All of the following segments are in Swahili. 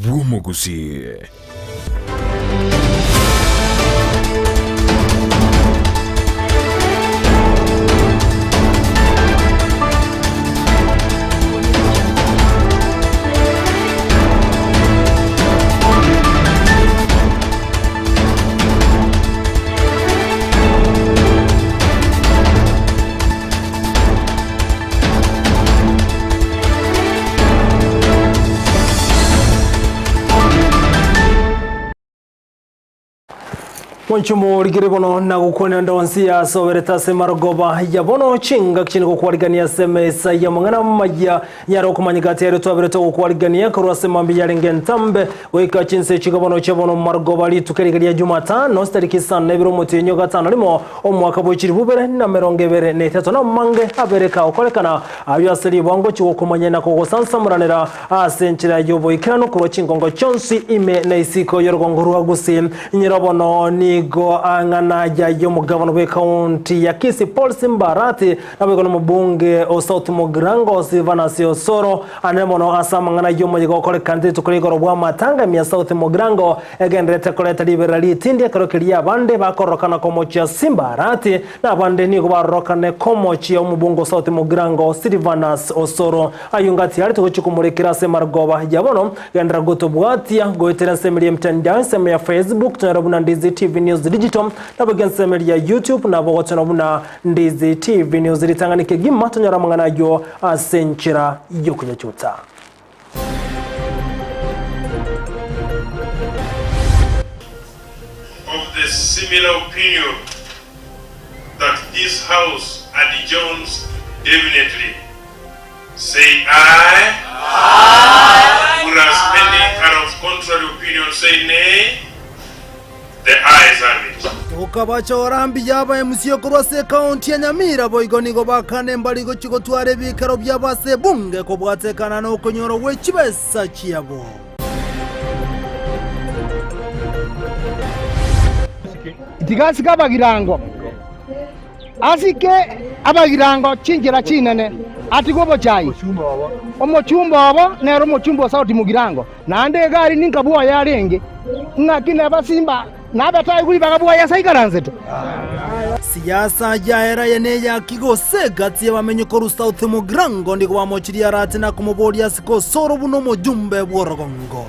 Gusii. Monchumo ligiribono na gukona ndonsia sobereta semarogoba yabono chinga kini kokwarigania semesa ya mangana majya nyaro kumanyigati yero twabereto kokwarigania korwa semambi yarenge ntambe weka Chinsa chigabono chabono marogoba litukerigalia Jumatano tariki 4 biro mutinyo gatano limo omwaka bw'ekiri bubere na 23 na mange abereka okolekana abyaseri bwango chiko kumanyena ko gosansamuranira asenchira yobo ikano korwa chingongo chonsi ime na isiko yorogongorwa Gusii nyirabono ni go angana ya mugavana we county ya Kisii Mbarati na we kono mbunge o South Mogrango Sivanasio Soro anemono asama ngana yo moyigo kole kandi tukuri goro bwa matanga mia South Mogrango egendrete koleta liberali tindi karokilia bande bakorokana komocha Mbarati na bande ni go barokane komochi ya mbunge South Mogrango Sivanas Osoro ayungati ali tukuchumulikira semargoba yabono gendra goto bwatia goitera semeli mtandao sema ya Facebook tunarabuna Ndizi TV News Digital na bagensemeli ya YouTube na bogotana buna Ndizi TV News litanganike gima tonyara mangana yo asenchira yo kunyachuta. Of the similar opinion that this house adjourns definitely. Say aye. Aye. Whereas any kind of contrary opinion say nay. The ayes have it. Ukabacha orambi yaba MC okurwase county ya Nyamira boigoni go bakane mbali go chiko tware bikaro byabase bunge ko bwatekana no konyoro wechibesa chiyabo. Itigasi kabagirango. Asike abagirango chinjira chinene atigobo chai. Omochumba abo nero mochumba sauti mugirango. Nande gari ninkabua yarenge. Ngakine basimba nabatai kuli bagabuwa yasaikaranzeto. Siasa jaera yene ya kigose gati y'abamenye ko South Mogrango ndiko bamochiri arate na kumubodi asiko soro buno mujumbe bworogongo.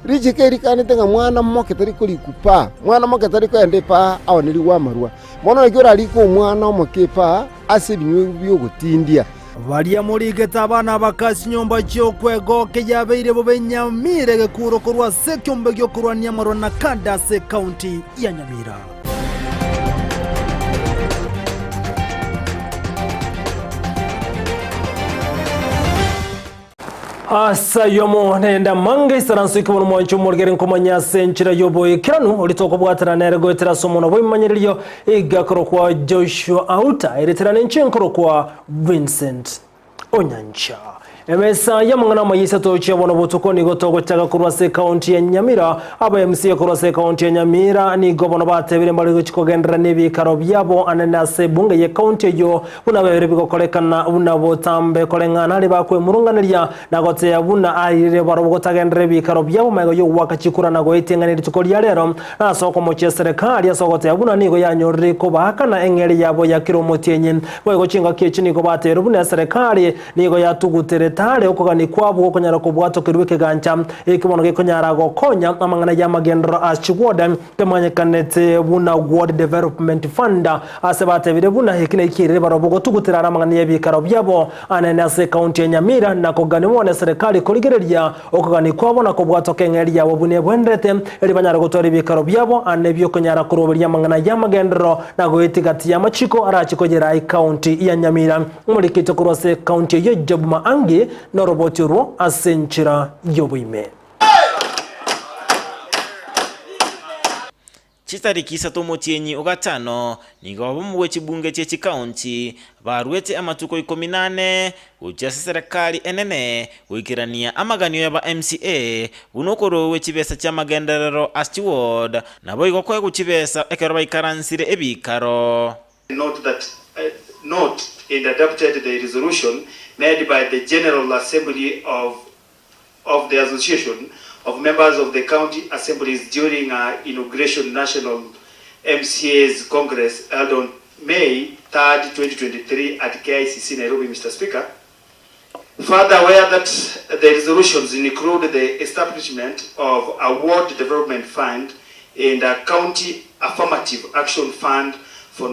Rijike rikanite nga mwana mmoke tari kuri kupa mwana mmoke tari ko ende pa awoniri wa marua mono igora liko mwana mmoke pa ase binywe byogotindia Varia morigeta abana bakasi nyomba cyo kwego kejabeire bo Benyamire gekuro korwa sekyombe gyo korwa Nyamaro na kada se county ya Nyamira. Asa yomo nenda mange saransu kibona mwancho morgeren komanya senchira yoboye kiranu olitoko bwatara nerego etera somono boyimanyiriyo igakoro kwa Joshua Auta eretera n'enchenkoro kwa Vincent Onyancha. Emesa ya mangana Isato chiabono botokoni gotoko chaga kurwase county ya Nyamira aba MC kurwase county ya Nyamira ni gobono batebire mbali gochikogendera nebikaro byabo ananase bunge ye county yo unabere bigokolekana unabotambe kolengana ali bakwe murunganirya nagote yabuna ayire baro gotagendere bikaro byabo mago yo wakachikura nago itenganira tukoliya rero nasoko mu serikali yasogote yabuna nigo yanyorire ko bahakana engeri yabo ya kiromotenye bwo chinga kichini ko batera buna serikali nigo yatugutere tale okogani kwabo konyara ko bwato kirweke gancha ikibono ke konyara go konya amangana ya magendro achigwoda temanye kanete buna World Development Fund asebate bire buna hekine ikirire barobogo tugutira amangana ya bikaro byabo ananase county ya Nyamira nakogani mone serikali koligereria okogani kwabo nako bwato kengeri yabo bune bwendete eri banyara gotori bikaro byabo anebyo konyara kuroberia amangana ya magendro nago itigati ya machiko arachikogera county ya Nyamira umurikito kurose county yo Jobma Angi na roboti ro asenchira yobuime. Chitariki Isato motienyi ogatano nigo bamuwe chibunge chechi county barwete amatuko 18 ujasa serikali enene wikirania amaganyo yaba MCA bunokoro wechibesa chamagenderero astiward nabo igokwe kuchibesa ekero baikaransire ebikaro. Note in the adopted the resolution made by the General Assembly of the Association of Members of the County Assemblies during our inauguration National MCA's Congress held on May 3rd, 2023 at KICC Nairobi, Mr. Speaker. Further, aware that the resolutions include the establishment of a Ward Development Fund and a County Affirmative Action Fund for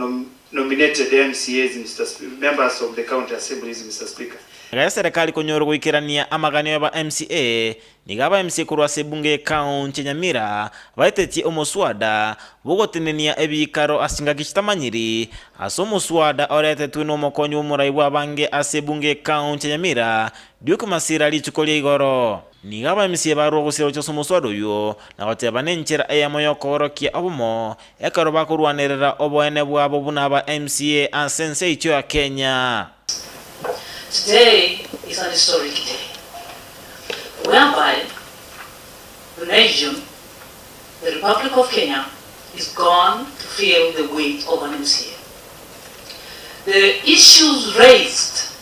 nominated MCAs, members of the County Assemblies, Mr. Speaker. Gaya serikali konyoro guikirania amaganio ya ba MCA nigaba MCA kurwa sebunge county Nyamira baiteti omoswada bugotenenia ebikaro asinga kistamanyiri asomoswada orete twino mokonyo muraiwa bange asebunge county Nyamira duko masira lichukolie igoro nigaba MCA baro gusiro chosomoswado yo na bateba nenchera eyamoyo korokia obomo ekaro bakurwanerera oboene bwabo bunaba MCA asense icho ya Kenya. Today is an historic day, whereby the nation, the Republic of Kenya, is gone to feel the weight of an MCA. The issues raised,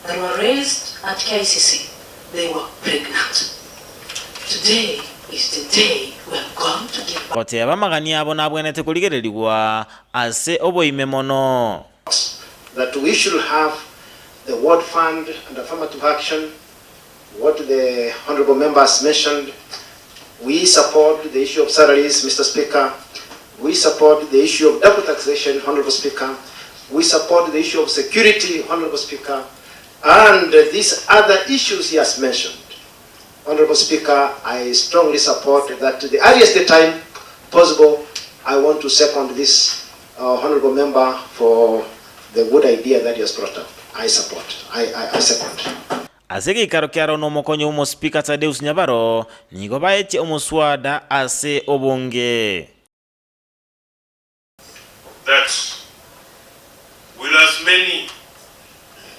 that were raised at KICC, they were pregnant. Today is the day we are going to give back. Oteba magani abo nabwenete kuligereriwa ase oboime mono. That we should have the Ward Fund and affirmative action, what the honorable members mentioned. We support the issue of salaries, Mr. Speaker. We support the issue of double taxation, Honorable Speaker. We support the issue of security, Honorable Speaker. And these other issues he has mentioned. Honorable Speaker, I strongly support that the earliest time possible, I want to second this honorable member for the good idea that he has brought up. I support. I support. Asege ikaro kiaro no mokonyo umo Speaker Tadeus Nyabaro nigo baeche omoswada ase obonge. That will as many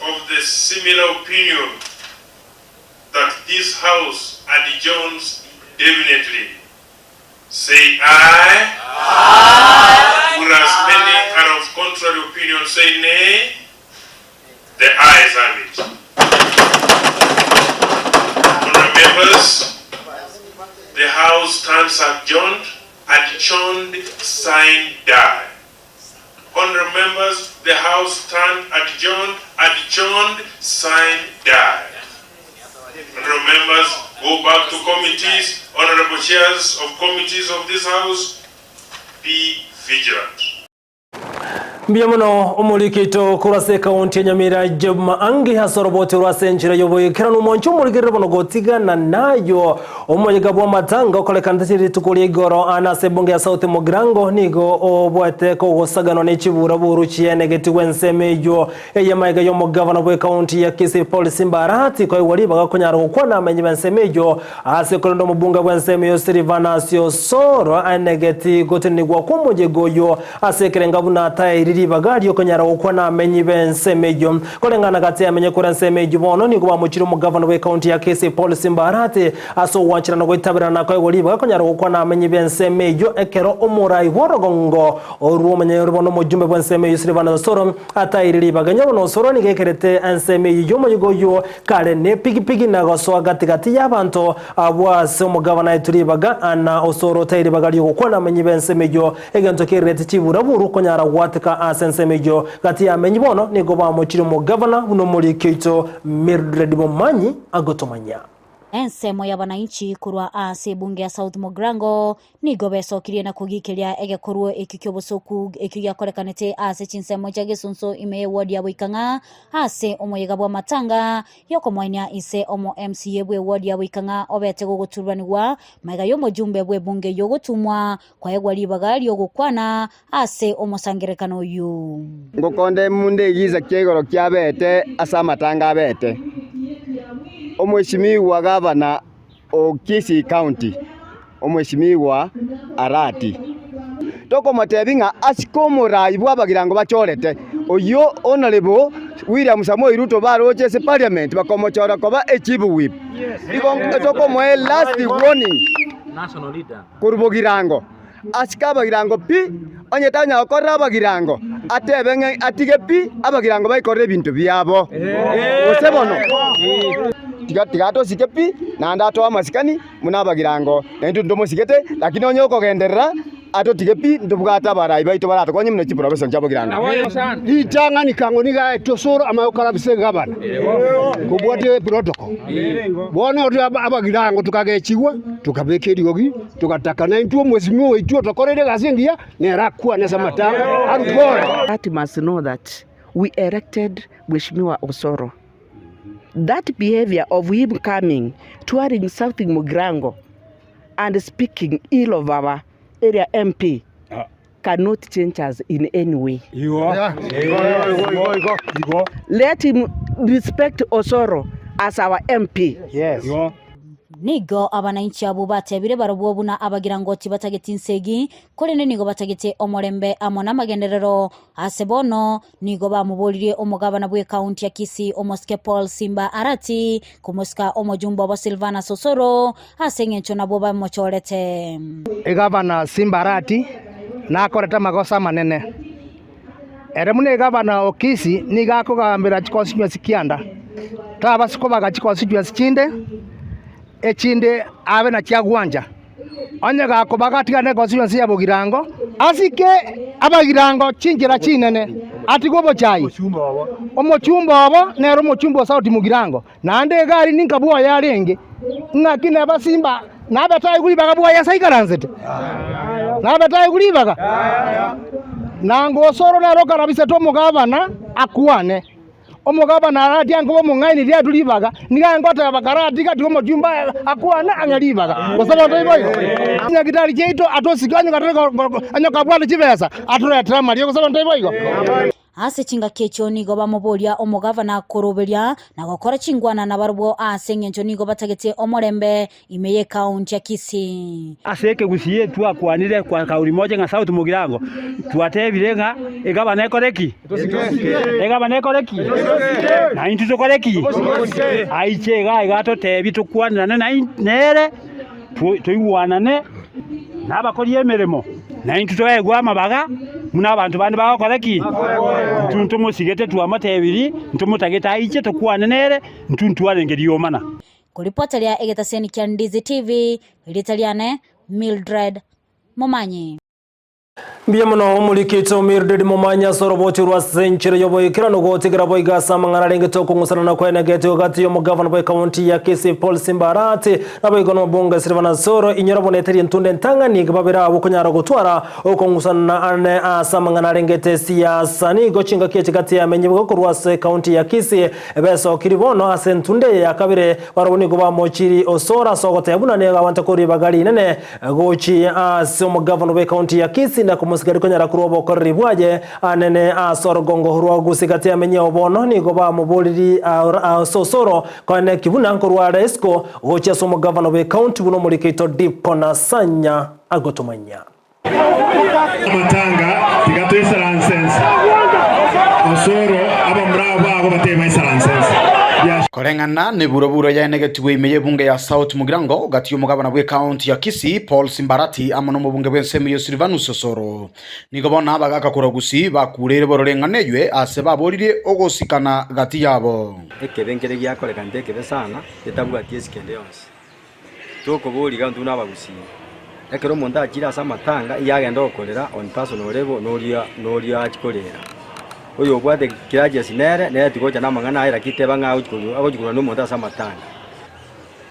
of the similar opinion that this House adjourns definitely say aye. Aye. Will as many are of contrary opinion say nay. The ayes have it. Honourable members, the House stands adjourned, signed, die. Honourable members, the House stands adjourned, signed, die. Honourable members, go back to committees. Honourable chairs of committees of this House, be vigilant. Biamuno omulikito kurase kaunti Nyamira Jobma angi hasorobote rwasenjira yoboye kiranu moncho muligere bono gotigana nayo omoyega bwa matanga okolekantiri tukuli igoro ana sebunge ya South Mogrango nigo obwate ko gosagano n'ekibura burukiye negeti wensemejo eyamayiga yo mugavana bwe kaunti ya Kisii Police Mbarati ko wali bagakonyara gukwana amenyi bensemejo asekolondo mubunga bwensemejo Silvanasio Soro anegeti gotenigwa kumujyegoyo asekerenga buna tairi bagari okonyara okwana amenyi bensemejo kolengana kati amenye kura nsemejo bono ni kuba mukiro mugavana we county ya Kisii Police Mbarati aso wanchira no gwitabirana ko wali bagakonyara okwana amenyi bensemejo ekero omurai worogongo orumenye rubono mujumbe bwensemejo Silvana Soro atairiri baganya bono Soro ni gekerete ensemejo moyigoyo kale ne pigipigi na goso gati y'abantu abwase omugavana eturibaga ana Osoro tairi bagari okwana amenyi bensemejo egento kirete kibura buru konyara watika asensemejo gati ya menyibono nigo bamukiri mu governor buno muri Keito Mildred Bomanyi agotomanya ensemo ya bananchi kurwa ase bunge ya South Mogrango nigo besokirie na kugikiria egekorwo ekikyobosoku ekigyakorekanete ase Chinsa moja gesonso ime ward ya Boikanga ase omoyega bwa matanga yokomwanya ise omo MCA bwe ward ya Boikanga obete goguturwanirwa maiga yo mujumbe bwe bunge yogotumwa kwa egwali bagari yogokwana ase omosangerekano yu ngokonde munde giza kyegoro kyabete asa matanga abete omweshimiwa gavana o Kisii County omweshimiwa Arati toko matebinga asikomorai bwabagirango bachorete oyo honorable William Samoei Ruto baroche se parliament bakomochora koba chief whip toko mwe last warning national leader kurbogirango asikaba girango pi onyetanya okora bagirango atebenge atige pi abagirango baikore bintu byabo osebono tigato sikepi na ndato amasikani munabagirango nendu ndomosigete lakini onyoko genderera ato tigepi ndubugata barayi baito barato konye mune profession jabo girana litanga nikango niga tosoro amayokala bisenga bana kubwate protocol bona oti abagirango tukagechigwa tukabekerigogi tukatakana intuo mwezi mwe ituo tokorere gasengia nerakwa nesa matanga arupora. That must know that we elected Mheshimiwa Osoro. That behavior of him coming, touring South Mugrango and speaking ill of our area MP cannot change us in any way. Let him respect Osoro as our MP. Yes. Nigo abananchi abo batebire barobwobuna abagirango tibatageti nsegi kuri nigo batagete omorembe amona magenderero asebono nigo bamubolire omugabana bwe county ya Kisii omoske Paul Simba Arati kumuska omojumbo wa Silvana Sosoro asengencho nabo bamochorete egabana Simba Arati na akoreta magosa manene eremune gavana okisi niga kugambira constituency kianda tabasiko bagachi constituency chinde abe na kyagwanja onyaga ko bagatigane constituency ya Bugirango asike abagirango chinjira chinene atigobo chai omochumba abo nero mochumba South Mugirango nande gari ninkabwa yarenge ngakine abasimba nabatai kulibaga bwa ya saikaranzete nabatai kulibaga nango Osoro nero karabise to mugabana akuane omugabana arati ango mungaini ria tulibaga nigangota abakarati kati omojumba akuana anyalibaga osaba ntoiboyo nyagitari jeito atosikanye kateka anyoka bwana chivesa atura trama rio osaba ntoiboyo ase chinga kecho nigo bamubolia omugavana koroberia na gukora chingwana na barbo asengencho nigo batagete omorembe imeye county ya Kisii aseke Gusii tu akwanire kwa kauli moja nga South Mugirango tuatebirenga egabana ekoreki egabana ekoreki na intuzo koreki aichega igato tebi tukwanana na nere tuiwanane nabakori emeremo na intuzo egwa amabaga muna abantu bandi bakoreki ntumusigete tuamatebiri ntumutageta aiche tukwananere ntuntwarengeri yomana kuripotalia egetaseni kya Ndizi TV litaliane Mildred Momanyi Biamuno omurikito Mildred Momanya soroboti rwa senchire yoboyekirano gotigera boyigasa mangana lengeto kungusana na kwene gete gati yo mugavana boy county ya Kisii Paul Simba Arati naboyikono bonga Silvana Soro inyoro neteri ntunde ntanga ni babira bukunyara gutwara okungusana na ane asamangana lengete siasa ni gochinga kiti gati ya menyebwo ko rwa county ya Kisii beso kiribono asentunde yakabire waraboni go bamochiri Osora sogote yabuna ne gawanta kuri bagali nene gochi asomo governor boy county ya Kisii na kumusigari konyara kurobo koribwaje anene asorogongo hurwa gusigati amenye obono ni go bamuboliri Sosoro kone kibuna nkorwa resco gochi asomo governor boy county buno muri kito dipona sanya agotomanya matanga tigato isalansense Osoro abamraba abo batema isalansense korengana ne buroburo ya negative imeye bunge ya South Mugirango gati umugabana bwe county ya Kisii Paul Simba Arati amono mu bunge bw'enseme yo Silvana Sosoro nigobona abagaka kura Gusii bakurere bororenganejwe ase baborire ogosikana gati yabo ekebengere gyakoreka ndeke besana etabwa tiesikende yonse toko boli gantu n'abagusii ekero monda akira asa matanga yagenda okorera on personal level noria akikorera oyo bwate kiraje sinere ne tugoja namangana ayira kiteba nga agojikura no monda asa matanga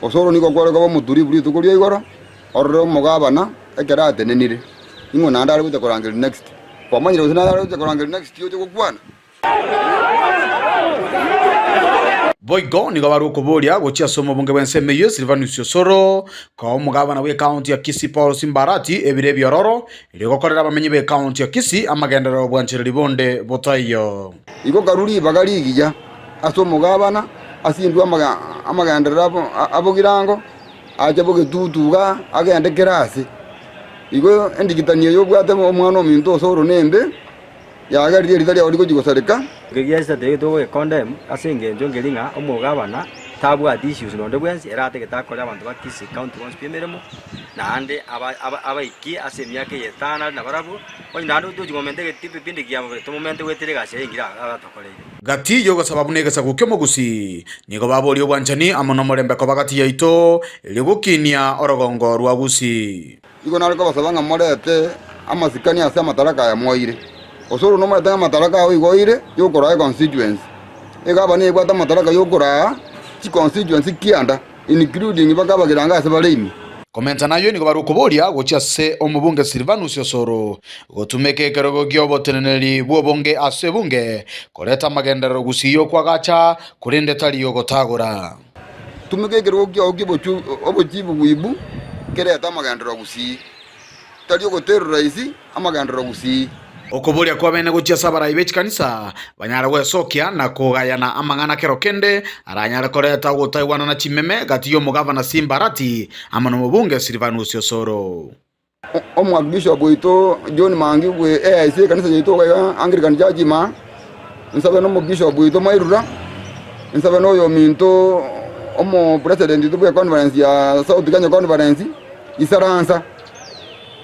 Osoro niko kwara kwa muturi buri tukoria igoro orro mugabana ekera atenenire ingo nandare bute korangel next kwamanyira usinandare bute korangel next yo gukwana Boygo nigo barukuboria gochia somo bunge bw'enseme yo Silvana Sosoro kwa umugabana we county ya Kisii Paul Simba Arati ebire byororo irigokorera bamenyi be county ya Kisii amagendero bwanchiriri bonde botayo iko garuri bagaligiya aso mugabana asindu amagendero abogirango aje boge tutuga agende kerasi iko endigitaniye yo bwate omwana ominto Osoro nembe yagari ritali aliko jigosareka ngegiyasa de to condemn asenge njongelinga omugabana tabwa issues no ndebwensi erate getakora abantu ba Kisii county once pimeremo na ande abaiki ase myaka yetana na barabu onyandu tujigomente getipe pindi kiamwe tumumente wetere gashe ingira agatokoreye gati yogo sababu negesa gukemo Gusii nigo babori obwanchani amono morembeko bagati yaito ligukinia orogongo rwa Gusii igo nariko basabanga morete amasikani ase amataraka ya moire osoro no morete amataraka oigoire yokora constituency egaba ne gwata amataraka yokora chi constituency kianda including bakabagiranga ase barimi komenta nayo nigo barukuboria gocha se omubunge Silvanus Osoro gotumeke kerogo gyoboteneneri bwobonge ase bunge koreta magendero Gusii kwagacha kurinde tali yogotagura tumeke kerogo gyobochu obochibu bwibu kereta magendero Gusii tali yogoterura raisi amagendero Gusii okuboria kwa bene gocha sabara ibechi kanisa banyara gwesokia na kugayana amangana kerokende aranyara koreta gutaiwana na chimeme gati yo mugavana Simbarati amano mubunge Silvanus Osoro omwabishop wito John Mangi we AIC kanisa yito ga Anglican Church ma nsabe no mubishop wito Mairura nsabe no yo minto omo president to conference ya South Kenya conference isaransa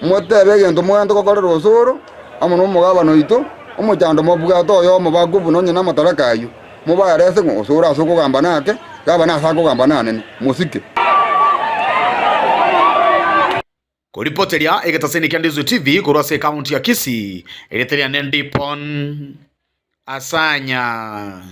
motebe gento mwando kokorero Osoro amono mugabano ito omochando mobuga to yo mobagubu no nyina mataraka ayo mubayarese ngo Osoro asoko gamba nake gaba na sako gamba nane musike kuripoteria egetaseni kya Ndizi TV kurase county ya Kisii ereteria Nendipon Asanya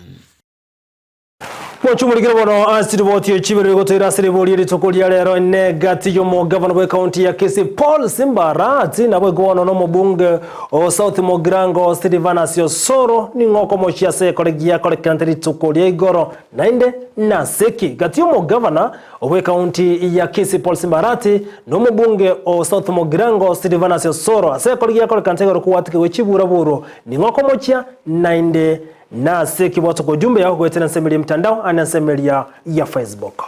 Mwachumurikira bono asiriboti chibere gotera siribori ritokoria rero negati yo mugavana wa county ya Kisii Paul Simbarati na bwegono no mubunge o South Mogrango Silvanus Osoro ni ngoko mochia se kolegia kolekante ritokoria igoro nainde na seki gati yo mugavana wa county ya Kisii Paul Simbarati no mubunge o South Mogrango Silvanus Osoro se kolegia kolekante igoro kuwatike wechibura buro ni ngoko mochia nainde na seki watu kwa jumbe yako kwa tena nsemeli mtandao anasemeli ya Facebook.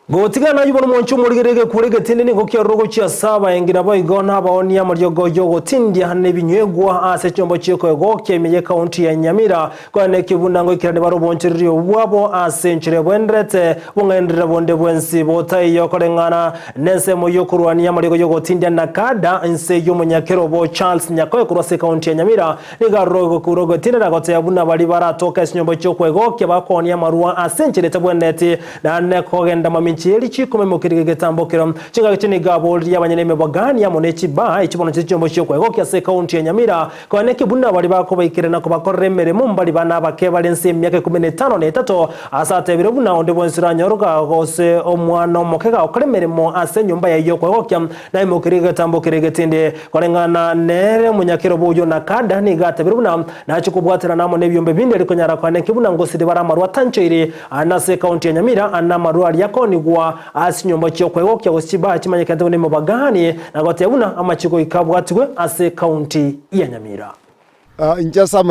Gotigana yubono mwanchu muligirege kurege tindini ngokia rogo chia saba yengira boy gona baoni ya maryogo yogo tindi hanne binywegwa ase chombo chiko ego kemeye county ya Nyamira kwa ne kibunango ikirane baro bonchirio wabo ase nchire bwendrete bungendera bonde bwensi botai yokorengana nense moyokurwani ya maryogo yogo tindi na kada nse yumunyakero bo Charles Nyakoe kurose county ya Nyamira niga rogo kurogo tindi na gote yabuna bali baratoka chombo chiko ego kebakoni ya marua ase nchire tabwendete na ne kogenda maminchi Cheli chiko mukirige getambokero chinga chini gaboli y'abanyeleme bagani ya monechi ba ikibono cy'icombo cyo kwego kyase county ya Nyamira kwa neki bunna bali bako bayikirana ko bakoremere mu mbali bana bake balense emyaka 15 n'etatu asate biro buna onde bonsiranya roga gose omwana mokega okoremere mo ase nyumba ya yo kwego kya na mukirige getambokero getinde korengana nere munyakiro buyo na kada ni gate biro buna na chikubwatira namo nebyombe bindi ariko nyara kwa neki buna ngosiri baramarwa tancheire anase county ya Nyamira anamarwa yakoni asinyombo cyo kwego kya osiba kimanyekante ne mubagani na gotebuna amachiko ikabwatwe ase county ya Nyamira. Njasa